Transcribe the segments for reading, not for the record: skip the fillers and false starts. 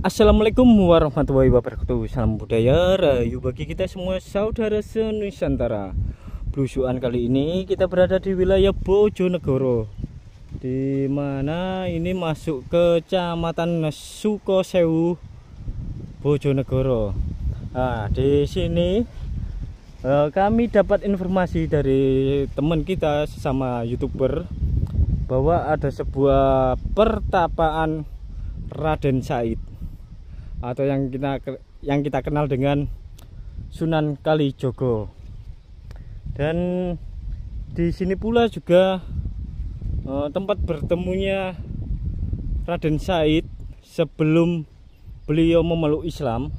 Assalamualaikum warahmatullahi wabarakatuh. Salam budaya rahayu bagi kita semua saudara senusantara. Belusuan kali ini kita berada di wilayah Bojonegoro, di mana ini masuk ke Kecamatan Sukosewu, Bojonegoro. Nah, di sini kami dapat informasi dari teman kita sesama YouTuber bahwa ada sebuah pertapaan Raden Said, atau yang kita kenal dengan Sunan Kalijogo. Dan di sini pula juga tempat bertemunya Raden Said sebelum beliau memeluk Islam.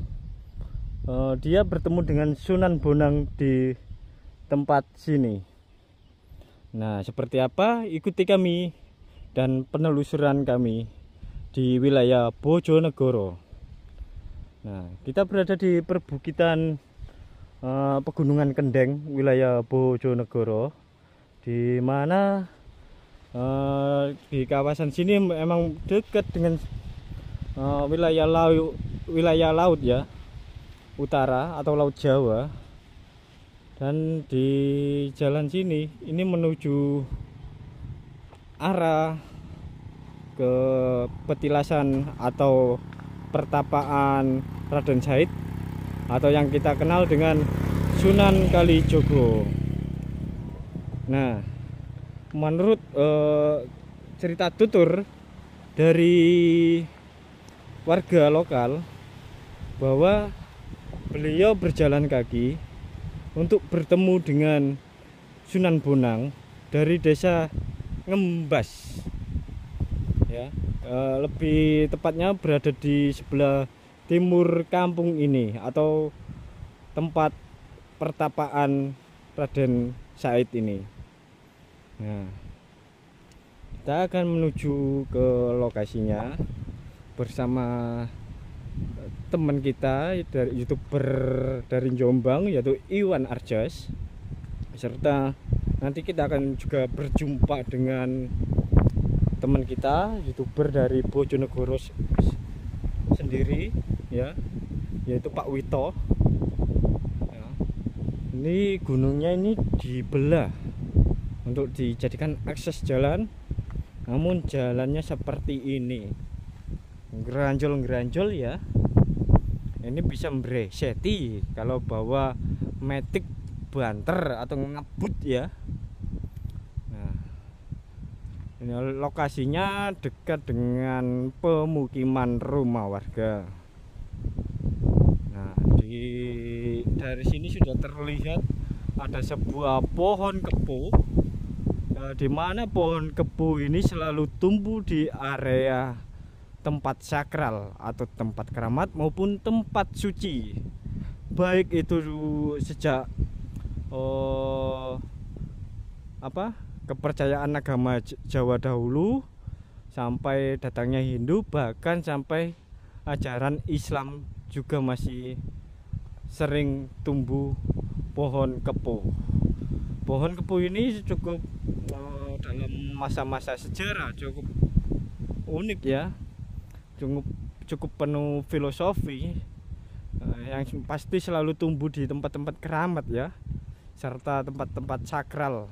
Dia bertemu dengan Sunan Bonang di tempat sini. Nah, seperti apa? Ikuti kami dan penelusuran kami di wilayah Bojonegoro. Nah, kita berada di perbukitan Pegunungan Kendeng, wilayah Bojonegoro, di mana di kawasan sini memang dekat dengan wilayah laut ya, utara atau Laut Jawa. Dan di jalan sini ini menuju arah ke petilasan atau pertapaan Raden Said, atau yang kita kenal dengan Sunan Kalijogo. Nah, menurut cerita tutur dari warga lokal bahwa beliau berjalan kaki untuk bertemu dengan Sunan Bonang dari desa Ngembas ya. Lebih tepatnya berada di sebelah timur kampung ini atau tempat pertapaan Raden Said ini. Nah, kita akan menuju ke lokasinya bersama teman kita dari YouTuber dari Jombang, yaitu Iwan Arjas, serta nanti kita akan juga berjumpa dengan teman kita YouTuber dari Bojonegoro sendiri ya, yaitu Pak Wito ya. Ini gunungnya ini dibelah untuk dijadikan akses jalan, namun jalannya seperti ini, geranjol-geranjol ya. Ini bisa membreseti kalau bawa metik banter atau ngebut ya. Ini lokasinya dekat dengan pemukiman rumah warga. Nah, dari sini sudah terlihat ada sebuah pohon kepu, di mana pohon kepu ini selalu tumbuh di area tempat sakral atau tempat keramat maupun tempat suci. Baik itu sejak kepercayaan agama Jawa dahulu sampai datangnya Hindu, bahkan sampai ajaran Islam juga masih sering tumbuh pohon kepu. Pohon kepu ini cukup dalam masa-masa sejarah cukup unik ya, cukup penuh filosofi, yang pasti selalu tumbuh di tempat-tempat keramat ya, serta tempat-tempat sakral.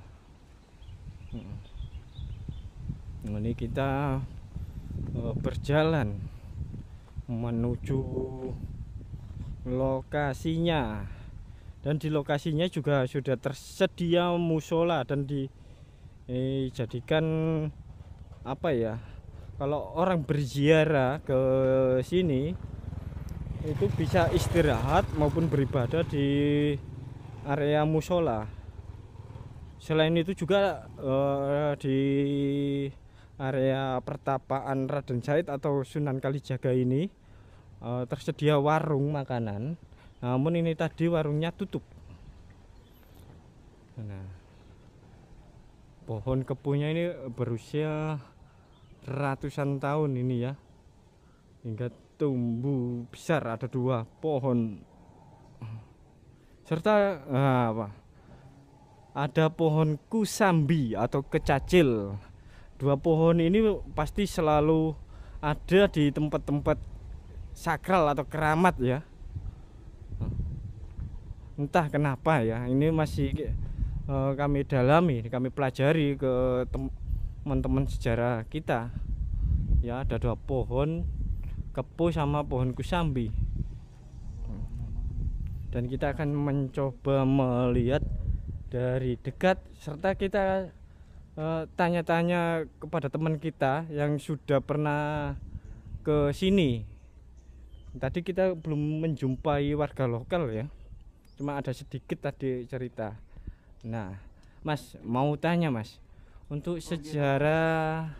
Ini kita berjalan menuju lokasinya, dan di lokasinya juga sudah tersedia musola dan dijadikan apa ya, kalau orang berziarah ke sini itu bisa istirahat maupun beribadah di area musola. Selain itu juga di area pertapaan Raden Said atau Sunan Kalijaga ini tersedia warung makanan, namun ini tadi warungnya tutup. Nah, pohon kepunya ini berusia ratusan tahun ini ya, hingga tumbuh besar, ada 2 pohon serta ada pohon kusambi atau kecacil. 2 pohon ini pasti selalu ada di tempat-tempat sakral atau keramat ya. Entah kenapa ya, ini masih kami dalami, kami pelajari ke teman-teman sejarah kita. Ya, ada 2 pohon kepo sama pohon kusambi. Dan kita akan mencoba melihat dari dekat, serta kita tanya-tanya kepada teman kita yang sudah pernah ke sini. Tadi kita belum menjumpai warga lokal ya, cuma ada sedikit tadi cerita. Nah, Mas mau tanya Mas, untuk sejarah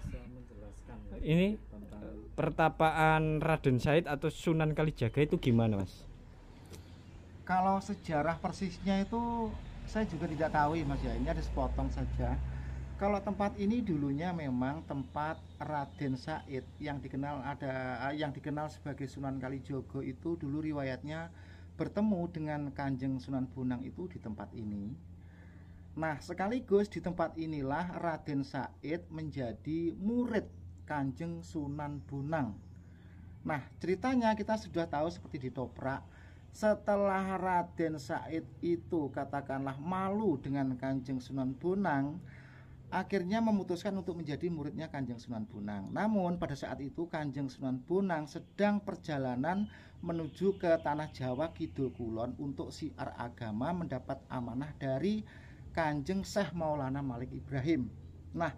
ini pertapaan Raden Said atau Sunan Kalijaga itu gimana Mas? Kalau sejarah persisnya itu saya juga tidak tahu ya Mas ya, ini ada sepotong saja. Kalau tempat ini dulunya memang tempat Raden Said yang dikenal sebagai Sunan Kalijogo. Itu dulu riwayatnya bertemu dengan Kanjeng Sunan Bonang itu di tempat ini. Nah, sekaligus di tempat inilah Raden Said menjadi murid Kanjeng Sunan Bonang. Nah, ceritanya kita sudah tahu seperti ditoprak. Setelah Raden Said itu katakanlah malu dengan Kanjeng Sunan Bonang, akhirnya memutuskan untuk menjadi muridnya Kanjeng Sunan Bonang. Namun pada saat itu Kanjeng Sunan Bonang sedang perjalanan menuju ke tanah Jawa Kidul Kulon untuk siar agama, mendapat amanah dari Kanjeng Syekh Maulana Malik Ibrahim. Nah,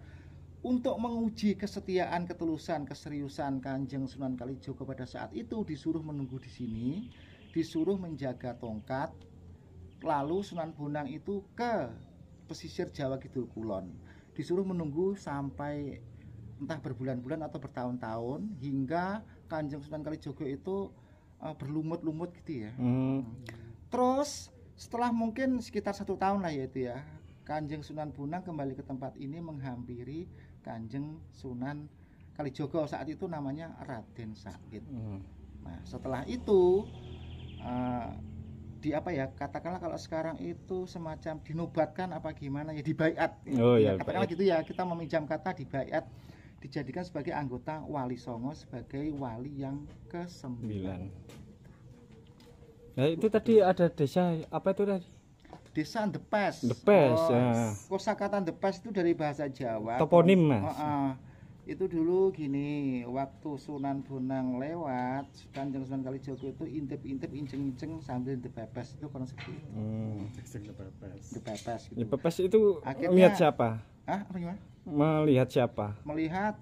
untuk menguji kesetiaan, ketulusan, keseriusan Kanjeng Sunan Kalijogo pada saat itu disuruh menunggu di sini, disuruh menjaga tongkat. Lalu Sunan Bonang itu ke pesisir Jawa Kidul Kulon, disuruh menunggu sampai entah berbulan-bulan atau bertahun-tahun hingga Kanjeng Sunan Kalijogo itu berlumut-lumut gitu ya. Terus setelah mungkin sekitar 1 tahun lah ya itu ya, Kanjeng Sunan Bonang kembali ke tempat ini menghampiri Kanjeng Sunan Kalijogo, saat itu namanya Raden Said. Nah, setelah itu di apa ya, katakanlah kalau sekarang itu semacam dinobatkan apa gimana ya, dibaiat. Oh ya, katakanlah gitu ya, kita meminjam kata dibaiat, dijadikan sebagai anggota Wali Songo, sebagai wali yang ke-9. Nah, itu tadi ada desa apa itu tadi? Desa Ndepes. Ndepes. Ya. Kosakata Ndepes itu dari bahasa Jawa. Toponim Mas. Itu dulu gini, waktu Sunan Bonang lewat, Kanjeng Sunan Kalijogo itu intip-intip, inceng-inceng sambil depepes, itu kurang seperti itu. Depepes gitu. Depepes itu Akhirnya, melihat siapa? Apa gimana? Melihat siapa? Melihat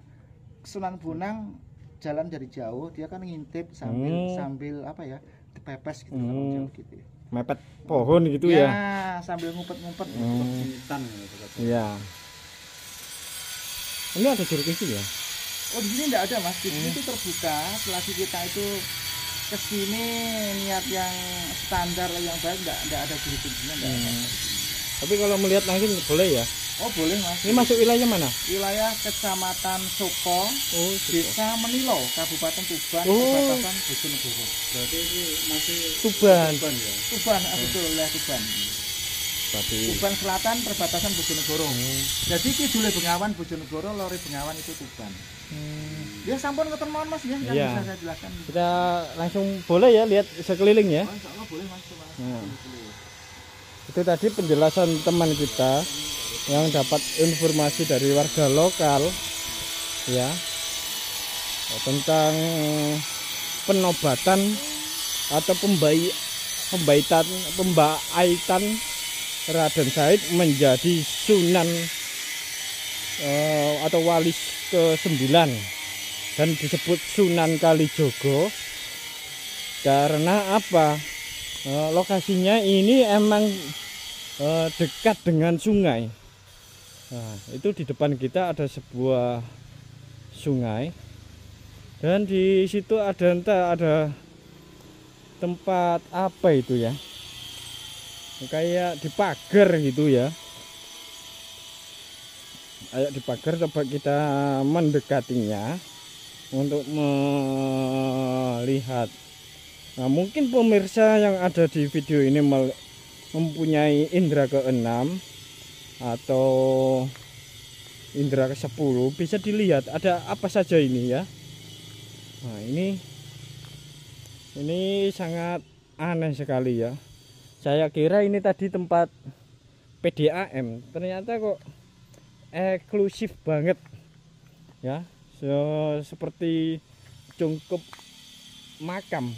Sunan Bonang jalan dari jauh, dia kan ngintip sambil apa ya, depepes gitu, gitu ya. Mepet pohon gitu ya? Sambil ngumpet-ngumpet. Iya. Ini ada jeruk kecil ya? Oh, di sini enggak ada Mas, di sini itu terbuka. Selagi kita itu ke sini niat yang standar yang baik, enggak ada jeruk kecilnya, enggak ada. Tapi kalau melihat langsung boleh ya? Oh, boleh Mas. Ini masuk wilayah mana? Wilayah Kecamatan Soko, Desa Menilo, Kabupaten Tuban, perbatasan Bojonegoro. Berarti ini masih Tuban. Ya? Tuban, betul, wilayah Tuban. Tuban Selatan, perbatasan Bojonegoro. Jadi kidule Bengawan Bojonegoro, lore Bengawan itu Tuban. Ya sampun ngoten mawon Mas ya, yang bisa saya jelaskan. Kita langsung boleh ya lihat sekeliling ya? Oh, insyaallah boleh Mas. Itu tadi penjelasan teman kita yang dapat informasi dari warga lokal ya tentang penobatan atau pembaitan Raden Said menjadi Sunan atau wali ke-9 dan disebut Sunan Kalijogo karena apa? Lokasinya ini emang dekat dengan sungai. Nah, itu di depan kita ada sebuah sungai dan di situ ada tempat apa itu ya? Kayak di pagar gitu ya. Ayo di pagar, coba kita mendekatinya untuk melihat. Nah, mungkin pemirsa yang ada di video ini mempunyai indera ke-6 atau indera ke-10, bisa dilihat ada apa saja ini ya. Nah, ini Ini sangat aneh sekali ya. Saya kira ini tadi tempat PDAM, ternyata kok eksklusif banget ya. Seperti cungkup makam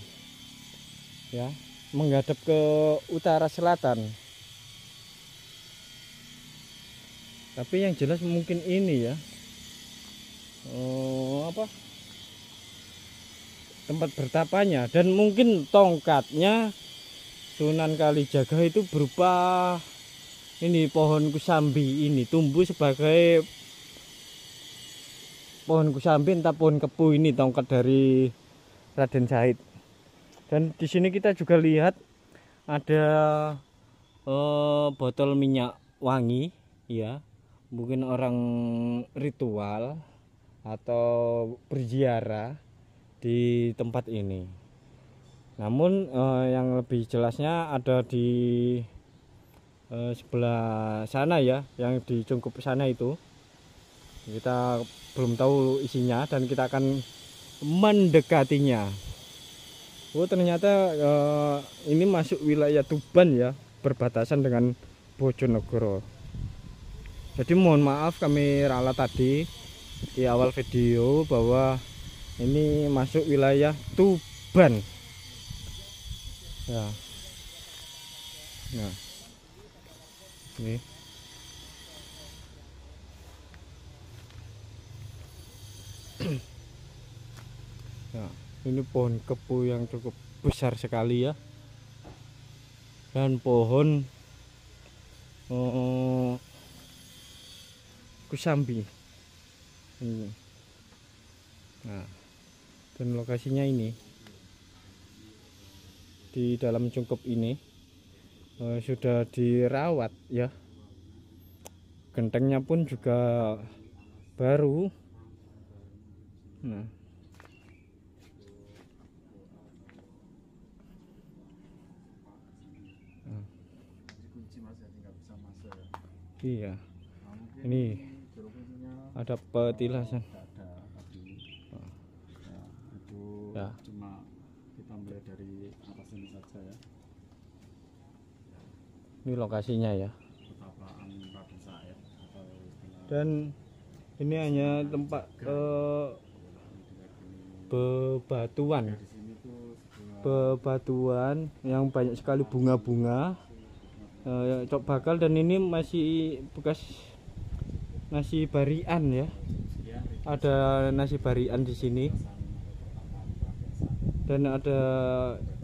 ya, menghadap ke utara selatan. Tapi yang jelas mungkin ini ya, tempat bertapanya, dan mungkin tongkatnya Sunan Kalijaga itu berupa ini pohon kusambi, ini tumbuh sebagai pohon kusambi entah pohon kepu, ini tongkat dari Raden Said. Dan di sini kita juga lihat ada botol minyak wangi ya, mungkin orang ritual atau berziarah di tempat ini. Namun yang lebih jelasnya ada di sebelah sana ya, yang di cungkup sana itu. Kita belum tahu isinya dan kita akan mendekatinya. Oh, ternyata ini masuk wilayah Tuban ya, berbatasan dengan Bojonegoro. Jadi mohon maaf kami ralat tadi di awal video bahwa ini masuk wilayah Tuban ya. Nah, ini nah, ini pohon kepu yang cukup besar sekali ya, dan pohon kusambi ini. Nah, dan lokasinya ini di dalam cungkup ini sudah dirawat ya, gentengnya pun juga baru. Nah, iya, ini ada petilasan ya. Cuma kita melihat dari atas ini saja ya. Ini lokasinya ya. Pertapaan Raden Said atau Dan ini hanya tempat bebatuan. Bebatuan yang banyak sekali bunga-bunga, cok bakal, dan ini masih bekas nasi barian ya. Ada nasi barian di sini. Dan ada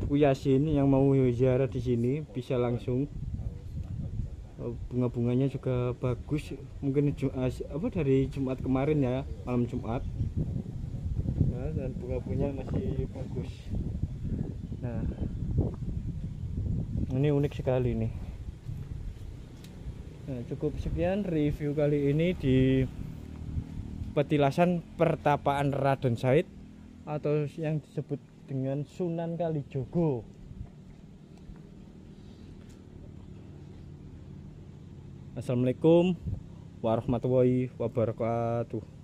Bu Yasin yang mau ziarah di sini bisa langsung. Bunga-bunganya juga bagus, mungkin dari Jumat kemarin ya, malam Jumat. Nah, dan bunga-bunganya masih bagus. Nah, ini unik sekali nih. Nah, cukup sekian review kali ini di petilasan pertapaan Raden Said atau yang disebut dengan Sunan Kalijogo. Assalamualaikum warahmatullahi wabarakatuh.